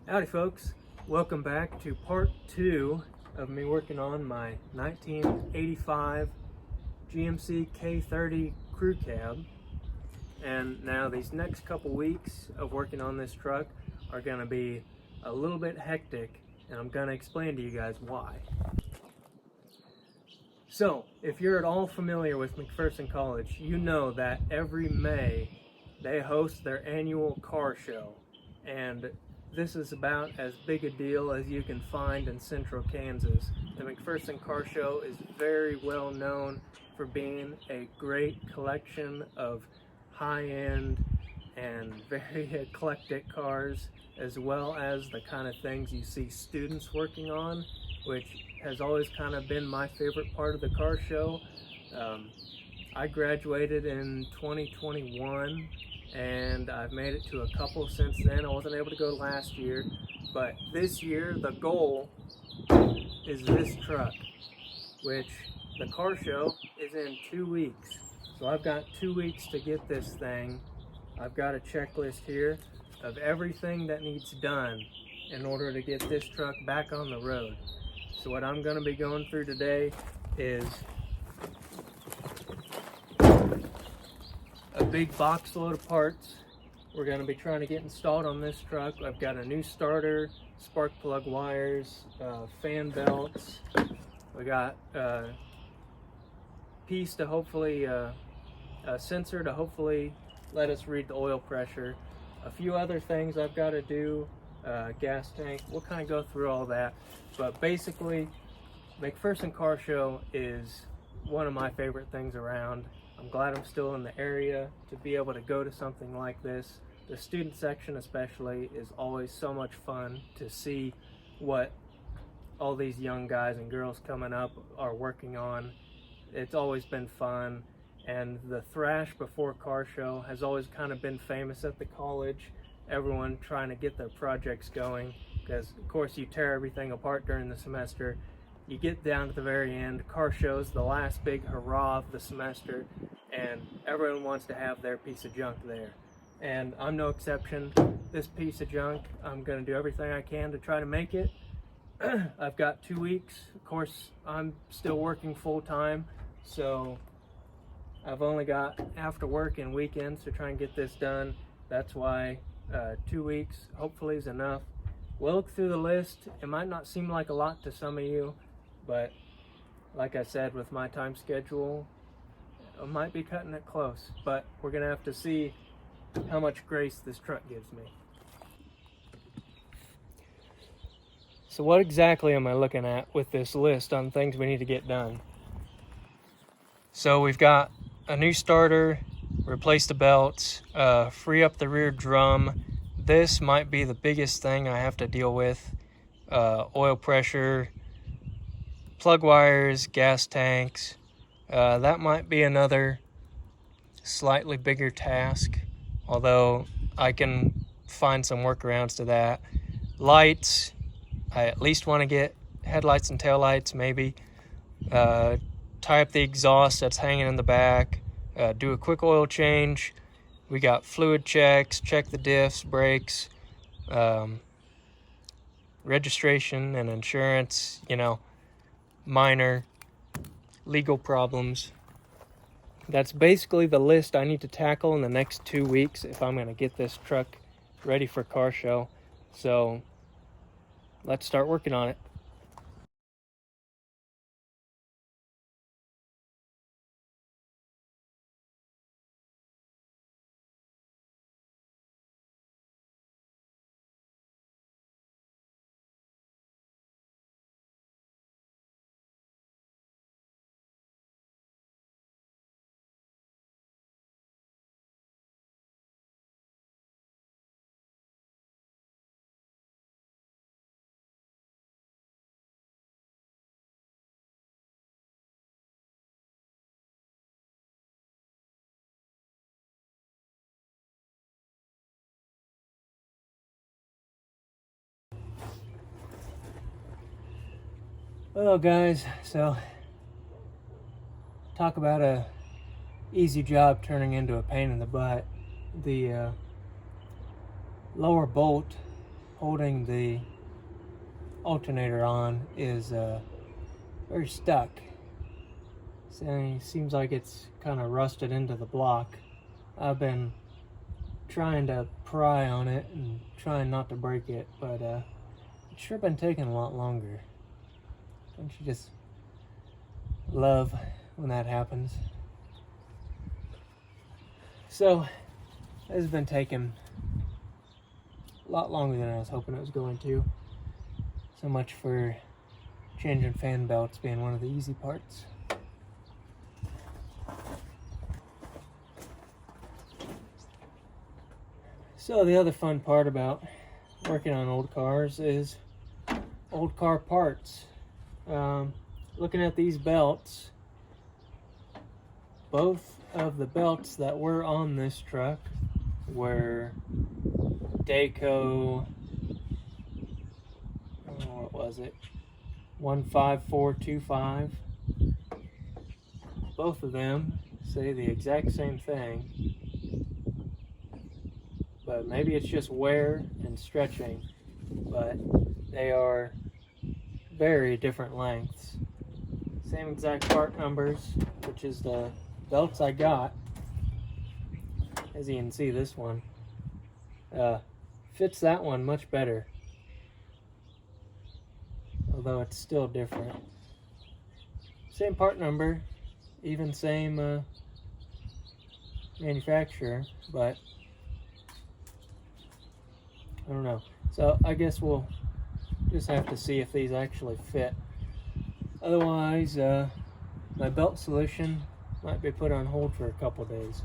Howdy folks, welcome back to part 2 of me working on my 1985 GMC K30 crew cab. And now these next couple weeks of working on this truck are going to be a little bit hectic, and I'm going to explain to you guys why. So if you're at all familiar with McPherson College, you know that every May they host their annual car show, and this is about as big a deal as you can find in central Kansas. The McPherson Car Show is very well known for being a great collection of high-end and very eclectic cars, as well as the kind of things you see students working on, which has always kind of been my favorite part of the car show. I graduated in 2021 and I've made it to a couple since then. I wasn't able to go last year, but this year the goal is this truck, which the car show is in 2 weeks. So I've got 2 weeks to get this thing. I've got a checklist here of everything that needs done in order to get this truck back on the road. So what I'm going to be going through today is a big box load of parts we're going to be trying to get installed on this truck. I've got a new starter, spark plug wires, fan belts. We got a piece to hopefully, a sensor to hopefully let us read the oil pressure. A few other things I've got to do, gas tank. We'll kind of go through all that. But basically, McPherson Car Show is one of my favorite things around. I'm glad I'm still in the area to be able to go to something like this. The student section especially is always so much fun to see what all these young guys and girls coming up are working on. It's always been fun, and the thrash before car show has always kind of been famous at the college. Everyone trying to get their projects going, because of course you tear everything apart during the semester. You get down to the very end, car show's the last big hurrah of the semester, and everyone wants to have their piece of junk there. And I'm no exception. This piece of junk, I'm going to do everything I can to try to make it. I've got 2 weeks. Of course, I'm still working full-time, so I've only got after work and weekends to try and get this done. That's why 2 weeks hopefully is enough. We'll look through the list. It might not seem like a lot to some of you, but like I said, with my time schedule, I might be cutting it close, but we're gonna have to see how much grace this truck gives me. So what exactly am I looking at with this list on things we need to get done? So we've got a new starter, replace the belts, free up the rear drum. This might be the biggest thing I have to deal with. Oil pressure, plug wires, gas tanks. That might be another slightly bigger task, although I can find some workarounds to that. Lights, I at least want to get headlights and taillights maybe. Tie up the exhaust that's hanging in the back. Do a quick oil change. We got fluid checks, check the diffs, brakes, registration and insurance, minor legal problems. That's basically the list I need to tackle in the next 2 weeks if I'm going to get this truck ready for car show. So let's start working on it. Well guys, so talk about a easy job turning into a pain in the butt. The lower bolt holding the alternator on is very stuck. So it seems like it's kind of rusted into the block. I've been trying to pry on it and trying not to break it, but it's sure been taking a lot longer. Don't you just love when that happens? So this has been taking a lot longer than I was hoping it was going to. So much for changing fan belts being one of the easy parts. So the other fun part about working on old cars is old car parts. Looking at these belts, both of the belts that were on this truck were Dayco, what was it, 15425. Both of them say the exact same thing, but maybe it's just wear and stretching, but they are very different lengths. Same exact part numbers, which is the belts I got. As you can see, this one fits that one much better, although it's still different. Same part number, even same manufacturer, but I don't know. So I guess we'll just have to see if these actually fit. Otherwise, my belt solution might be put on hold for a couple days.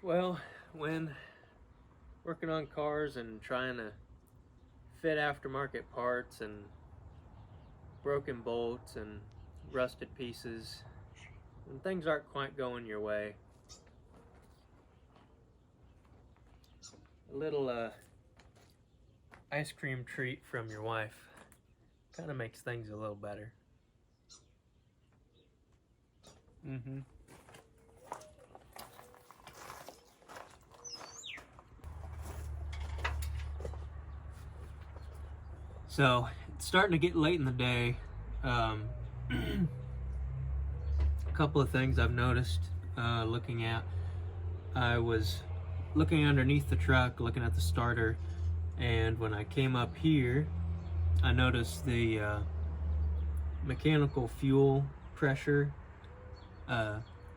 Well, when working on cars and trying to fit aftermarket parts and broken bolts and rusted pieces, when things aren't quite going your way, a little ice cream treat from your wife kind of makes things a little better. So it's starting to get late in the day. A couple of things I've noticed looking at. I was looking underneath the truck, looking at the starter, and when I came up here, I noticed the mechanical fuel pressure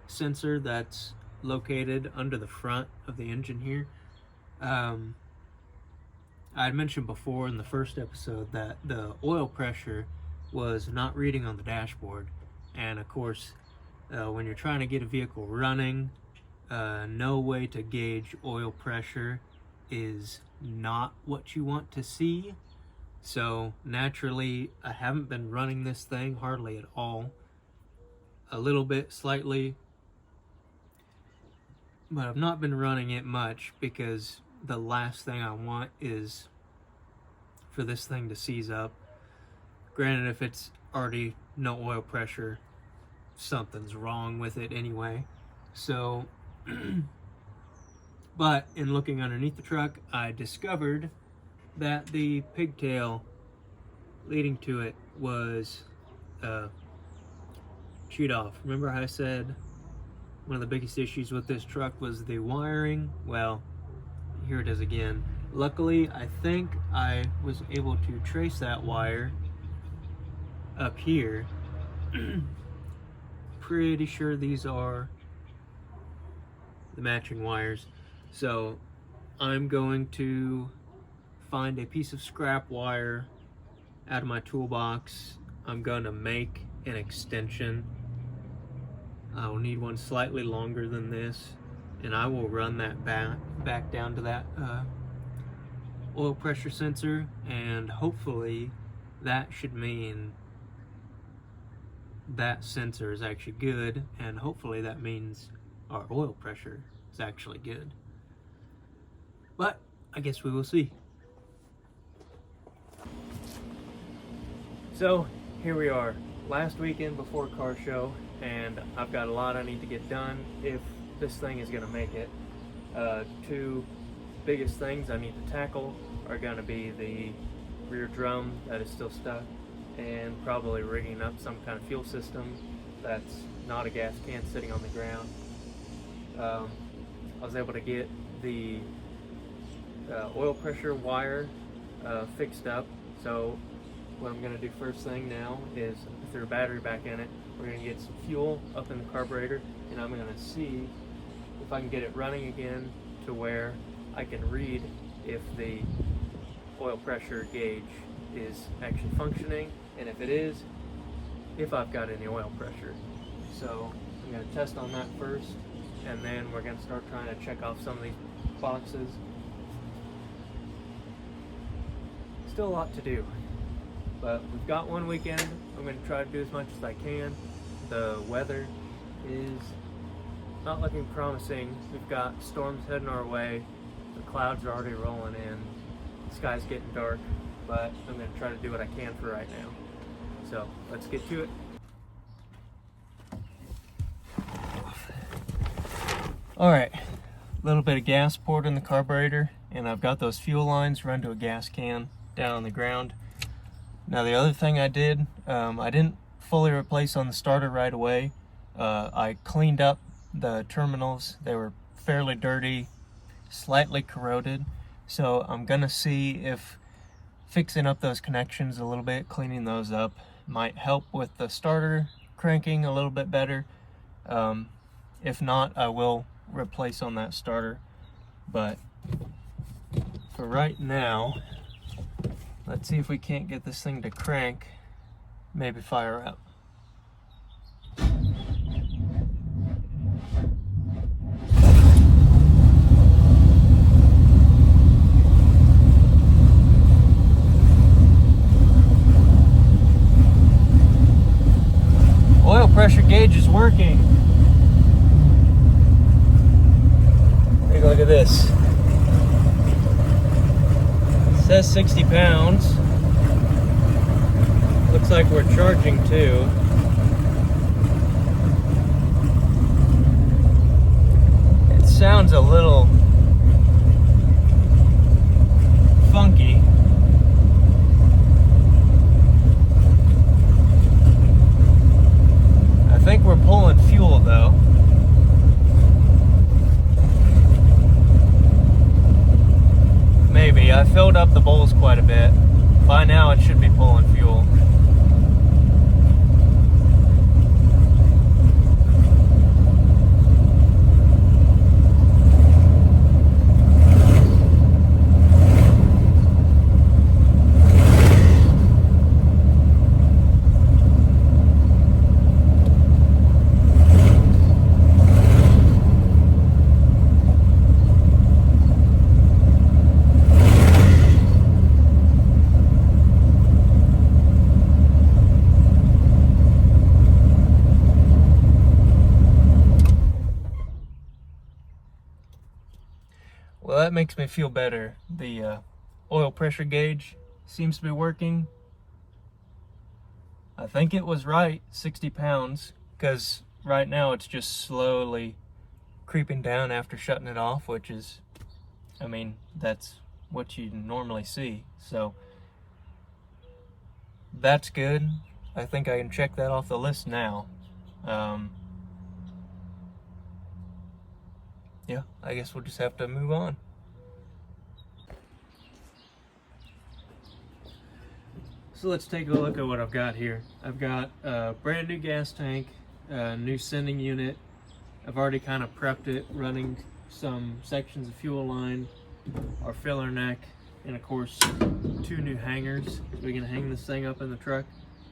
sensor that's located under the front of the engine here. I had mentioned before in the first episode that the oil pressure was not reading on the dashboard, and of course when you're trying to get a vehicle running, no way to gauge oil pressure is not what you want to see. So naturally I haven't been running this thing hardly at all. A little bit slightly, but I've not been running it much because the last thing I want is for this thing to seize up. Granted, if it's already no oil pressure, something's wrong with it anyway. So but in looking underneath the truck, I discovered that the pigtail leading to it was chewed off. Remember how I said one of the biggest issues with this truck was the wiring? Well, here it is again. Luckily, I think I was able to trace that wire up here. Pretty sure these are the matching wires. So I'm going to find a piece of scrap wire out of my toolbox. I'm going to make an extension. I will need one slightly longer than this, and I will run that back down to that oil pressure sensor, and hopefully that should mean that sensor is actually good, and hopefully that means our oil pressure is actually good. But I guess we will see. So here we are, last weekend before car show, and I've got a lot I need to get done if this thing is going to make it. Two biggest things I need to tackle are going to be the rear drum that is still stuck, and probably rigging up some kind of fuel system that's not a gas can sitting on the ground. I was able to get the oil pressure wire fixed up, so what I'm going to do first thing now is throw a battery back in it. We're going to get some fuel up in the carburetor, and I'm going to see if I can get it running again to where I can read if the oil pressure gauge is actually functioning, and if it is, if I've got any oil pressure. So I'm going to test on that first, and then we're going to start trying to check off some of these boxes. Still a lot to do, but we've got one weekend. I'm going to try to do as much as I can. The weather is not looking promising. We've got storms heading our way. The clouds are already rolling in. The sky's getting dark, but I'm going to try to do what I can for right now. So let's get to it. Alright, a little bit of gas poured in the carburetor, and I've got those fuel lines run to a gas can down on the ground. Now the other thing I did, I didn't fully replace on the starter right away. I cleaned up the terminals. They were fairly dirty, slightly corroded, so I'm gonna see if fixing up those connections a little bit, cleaning those up, might help with the starter cranking a little bit better. If not, I will replace on that starter, but for right now, let's see if we can't get this thing to crank, maybe fire up. Oil pressure gauge is working. Take a look at this. It says 60 pounds. Looks like we're charging too. It sounds a little funky. I think we're pulling fuel though. Maybe. I filled up the bowls quite a bit. By now it should be pulling fuel. Well, that makes me feel better. The oil pressure gauge seems to be working. I think it was right, 60 pounds, because right now it's just slowly creeping down after shutting it off, which is, I mean, that's what you normally see. So that's good. I think I can check that off the list now. Yeah, I guess we'll just have to move on. So let's take a look at what I've got here. I've got a brand new gas tank, a new sending unit. I've already kind of prepped it, running some sections of fuel line, our filler neck, and of course 2 new hangers. So we can hang this thing up in the truck.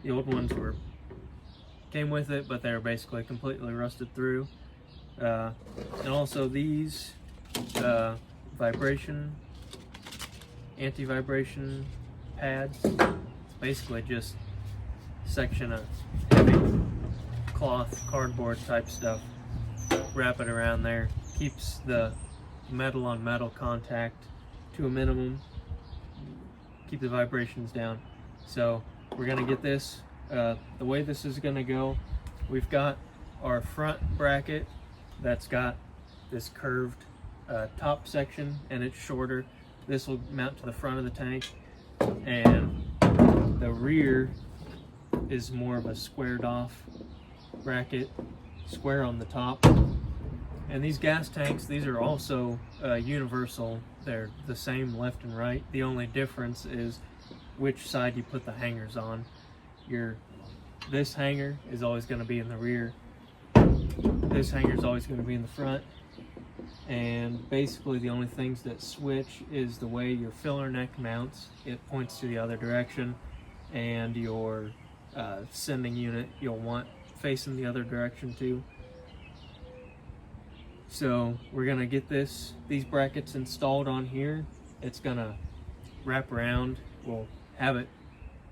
The old ones were came with it, but they're basically completely rusted through. And also these anti-vibration pads. It's basically just a section of heavy cloth, cardboard type stuff. Wrap it around there. Keeps the metal on metal contact to a minimum. Keep the vibrations down. So we're gonna get this. The way this is gonna go, we've got our front bracket that's got this curved top section, and it's shorter. This will mount to the front of the tank, and the rear is more of a squared off bracket, square on the top. And these gas tanks, these are also universal. They're the same left and right. The only difference is which side you put the hangers on. This hanger is always going to be in the rear. This hanger is always going to be in the front. And basically the only things that switch is the way your filler neck mounts. It points to the other direction, and your sending unit you'll want facing the other direction too. So we're gonna get these brackets installed on here. It's gonna wrap around. We'll have it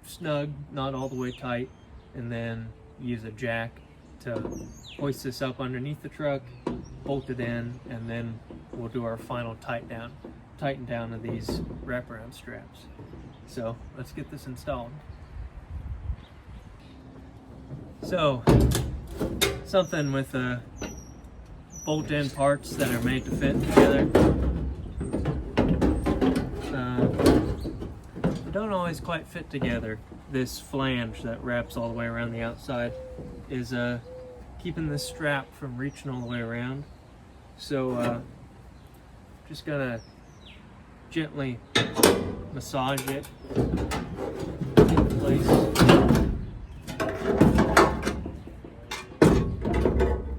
snug, not all the way tight, and then use a jack to hoist this up underneath the truck, bolt it in, and then we'll do our final tighten down of these wraparound straps. So let's get this installed. So something with bolt-in parts that are made to fit together. They don't always quite fit together. This flange that wraps all the way around the outside is keeping this strap from reaching all the way around. So just gonna gently massage it in place.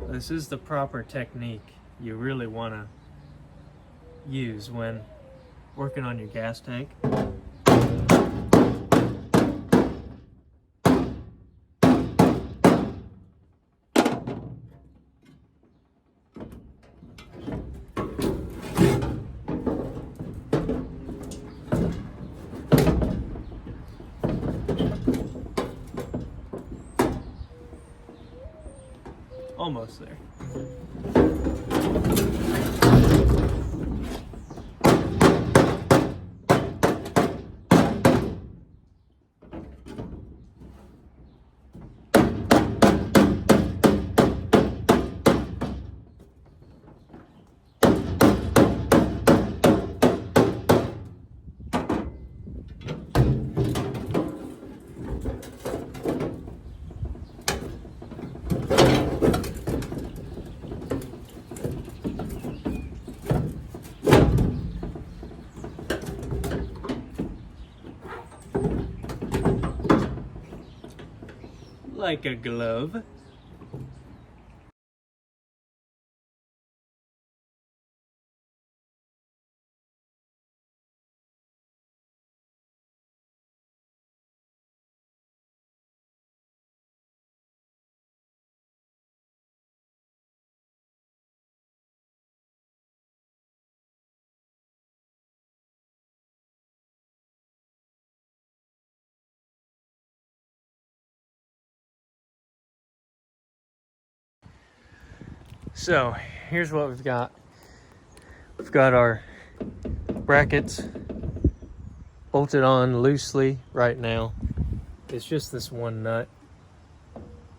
This is the proper technique you really want to use when working on your gas tank. Almost there. Like a glove. So here's what we've got. We've got our brackets bolted on loosely right now. It's just this one nut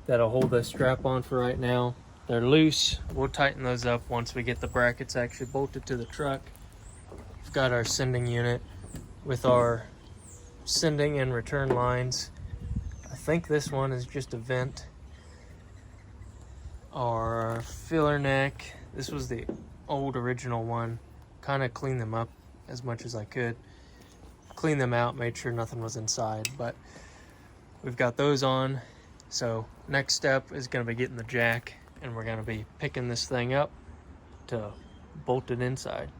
that'll hold this strap on for right now. They're loose. We'll tighten those up once we get the brackets actually bolted to the truck. We've got our sending unit with our sending and return lines. I think this one is just a vent. Our filler neck, this was the old original one. Kind of cleaned them up as much as I could. Cleaned them out, made sure nothing was inside, but we've got those on. So next step is going to be getting the jack, and we're going to be picking this thing up to bolt it inside.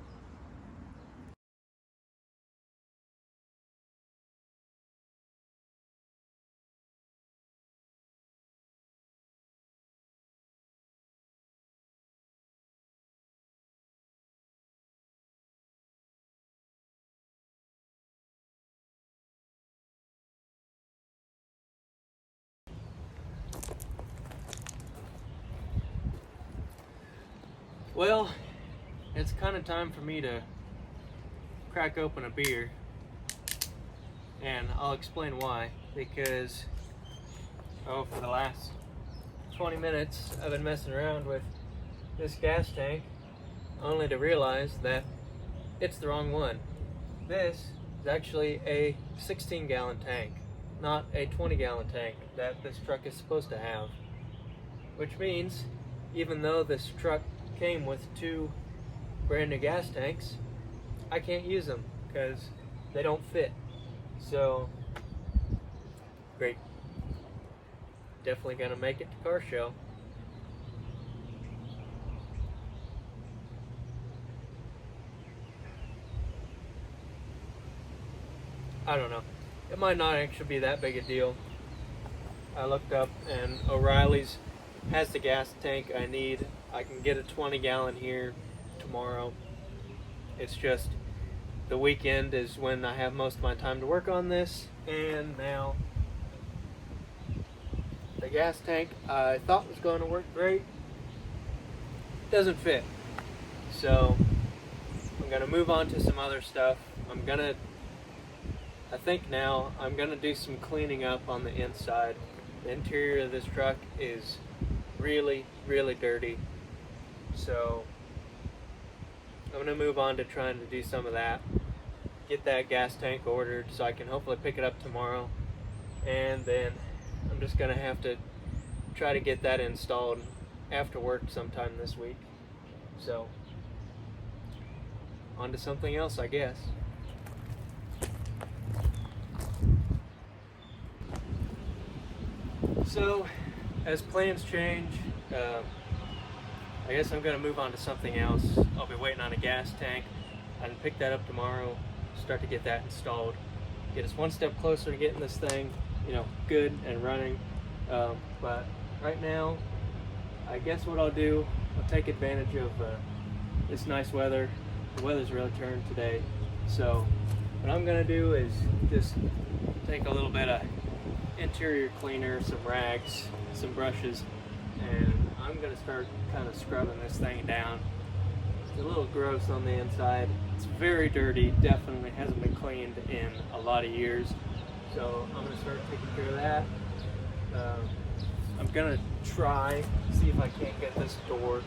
Well, it's kind of time for me to crack open a beer, and I'll explain why. Because, for the last 20 minutes I've been messing around with this gas tank, only to realize that it's the wrong one. This is actually a 16-gallon tank, not a 20-gallon tank that this truck is supposed to have. Which means, even though this truck came with 2 brand new gas tanks, I can't use them because they don't fit. So, great. Definitely gonna make it to car show. I don't know. It might not actually be that big a deal. I looked up and O'Reilly's has the gas tank I need. I can get a 20-gallon here tomorrow. It's just the weekend is when I have most of my time to work on this, and now the gas tank I thought was going to work great doesn't fit. So I'm gonna move on to some other stuff. I think now I'm gonna do some cleaning up on the inside. The interior of this truck is really, really dirty. So I'm gonna move on to trying to do some of that. Get that gas tank ordered so I can hopefully pick it up tomorrow. And then I'm just gonna have to try to get that installed after work sometime this week. So on to something else, I guess. So, as plans change, I guess I'm going to move on to something else. I'll be waiting on a gas tank. I can pick that up tomorrow, start to get that installed. Get us one step closer to getting this thing, good and running. But right now, I guess what I'll do, I'll take advantage of this nice weather. The weather's really turned today. So, what I'm going to do is just take a little bit of interior cleaner, some rags, some brushes, and I'm gonna start kind of scrubbing this thing down. It's a little gross on the inside. It's very dirty, definitely hasn't been cleaned in a lot of years. So I'm gonna start taking care of that. I'm gonna see if I can't get this door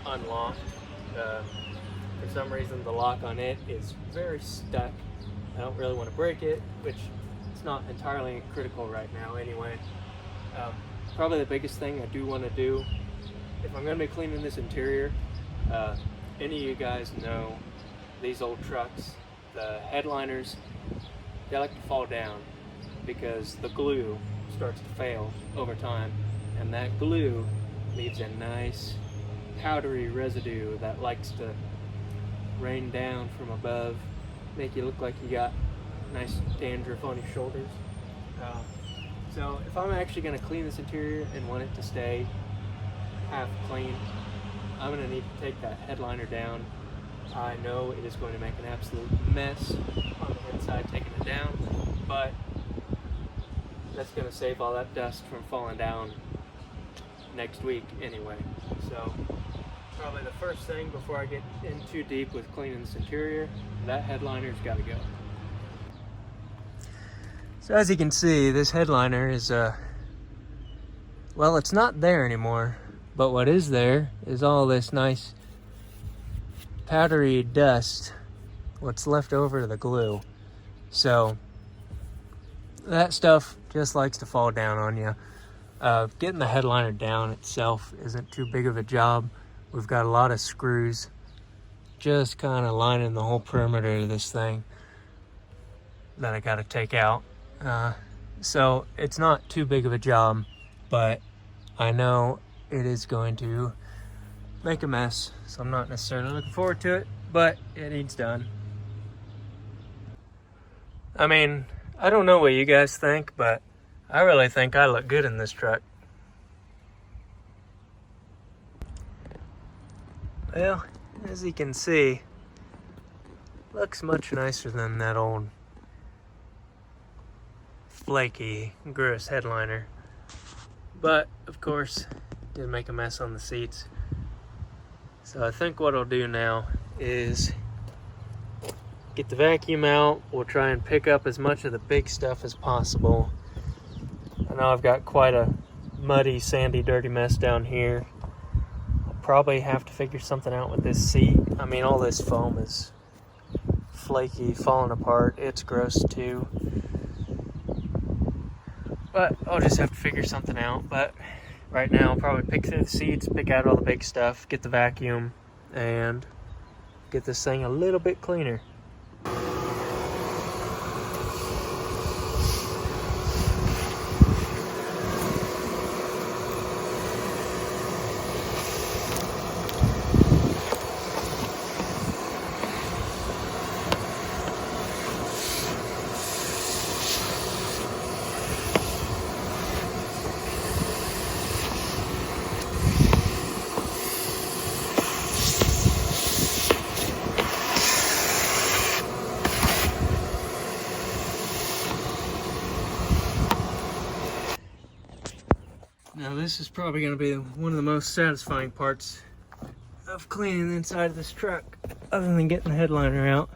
unlocked. For some reason the lock on it is very stuck. I don't really want to break it, which it's not entirely critical right now anyway. Probably the biggest thing I do want to do, if I'm going to be cleaning this interior, any of you guys know these old trucks, the headliners, they like to fall down because the glue starts to fail over time, and that glue leaves a nice powdery residue that likes to rain down from above, make you look like you got nice dandruff on your shoulders. So if I'm actually going to clean this interior and want it to stay half clean, I'm going to need to take that headliner down. I know it is going to make an absolute mess on the inside taking it down, but that's going to save all that dust from falling down next week anyway. So probably the first thing before I get in too deep with cleaning this interior, that headliner's got to go. So as you can see, this headliner is, well, it's not there anymore, but what is there is all this nice powdery dust, what's left over of the glue. So that stuff just likes to fall down on you. Getting the headliner down itself isn't too big of a job. We've got a lot of screws just kind of lining the whole perimeter of this thing that I got to take out. So it's not too big of a job, but I know it is going to make a mess, so I'm not necessarily looking forward to it, but it needs done. I mean, I don't know what you guys think, but I really think I look good in this truck. Well, as you can see, looks much nicer than that old flaky, gross headliner. But, of course, did make a mess on the seats. So I think what I'll do now is get the vacuum out. We'll try and pick up as much of the big stuff as possible. I know I've got quite a muddy, sandy, dirty mess down here. I'll probably have to figure something out with this seat. I mean, all this foam is flaky, falling apart. It's gross too. But I'll just have to figure something out. But right now, I'll probably pick through the seats, pick out all the big stuff, get the vacuum, and get this thing a little bit cleaner. Now this is probably going to be one of the most satisfying parts of cleaning the inside of this truck, other than getting the headliner out.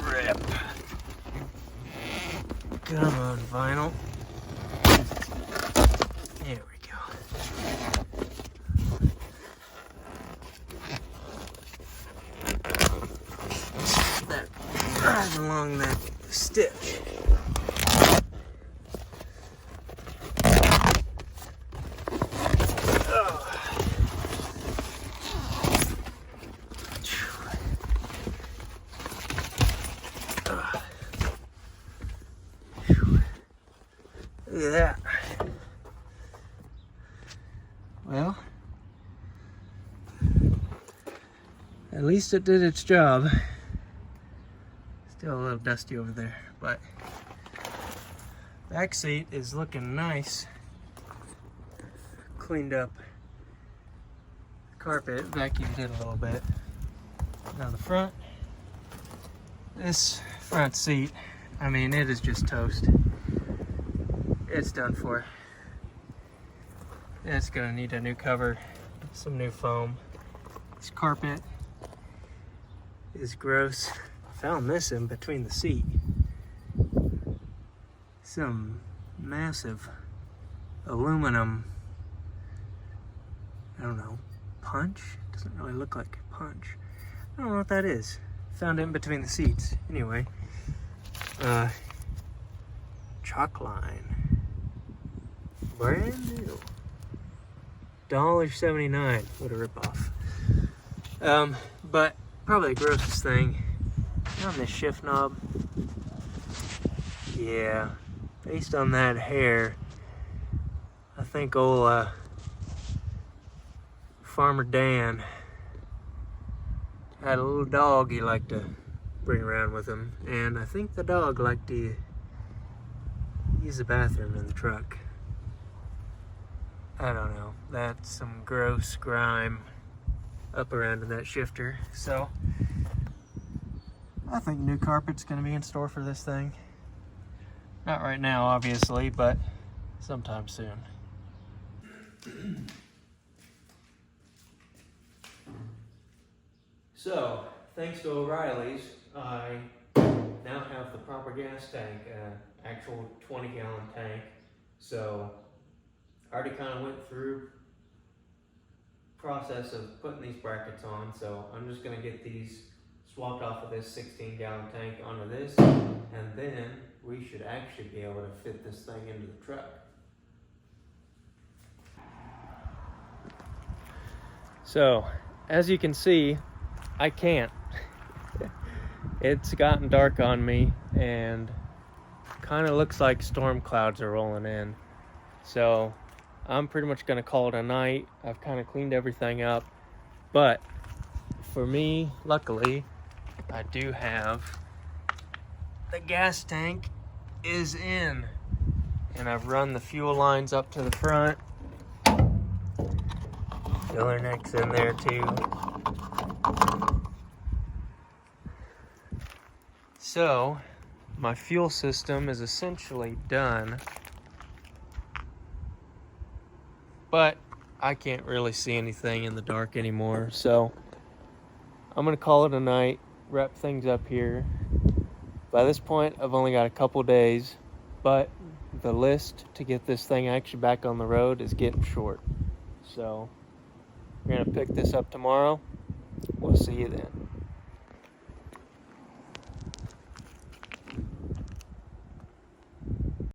Rip. Come on, vinyl. There we go. That right along that stitch. Look at that. Well, at least it did its job. Still a little dusty over there, but back seat is looking nice. Cleaned up carpet, vacuumed it a little bit. Now the front, this front seat, I mean, it is just toast. It's done for. It's gonna need a new cover, some new foam. This carpet is gross. Found this in between the seat. Some massive aluminum, I don't know, punch? Doesn't really look like a punch. I don't know what that is. Found it in between the seats. Anyway, chalk line. Brand new. $1.79. What a ripoff. But probably the grossest thing on this shift knob. Yeah, based on that hair, I think old Farmer Dan had a little dog he liked to bring around with him, and I think the dog liked to use the bathroom in the truck. I don't know, that's some gross grime up around in that shifter. So I think new carpet's gonna be in store for this thing. Not right now, obviously, but sometime soon. So, thanks to O'Reilly's, I now have the proper gas tank, actual 20-gallon tank. So I already kind of went through process of putting these brackets on, so I'm just gonna get these swapped off of this 16-gallon tank onto this, and then we should actually be able to fit this thing into the truck. So, as you can see, I can't. It's gotten dark on me, and kind of looks like storm clouds are rolling in. So I'm pretty much gonna call it a night. I've kind of cleaned everything up, but for me, luckily, I do have the gas tank is in, and I've run the fuel lines up to the front. Filler neck's in there too. So my fuel system is essentially done. but I can't really see anything in the dark anymore. So I'm gonna call it a night, wrap things up here. By this point, I've only got a couple days, but the list to get this thing actually back on the road is getting short. So we're gonna pick this up tomorrow. We'll see you then.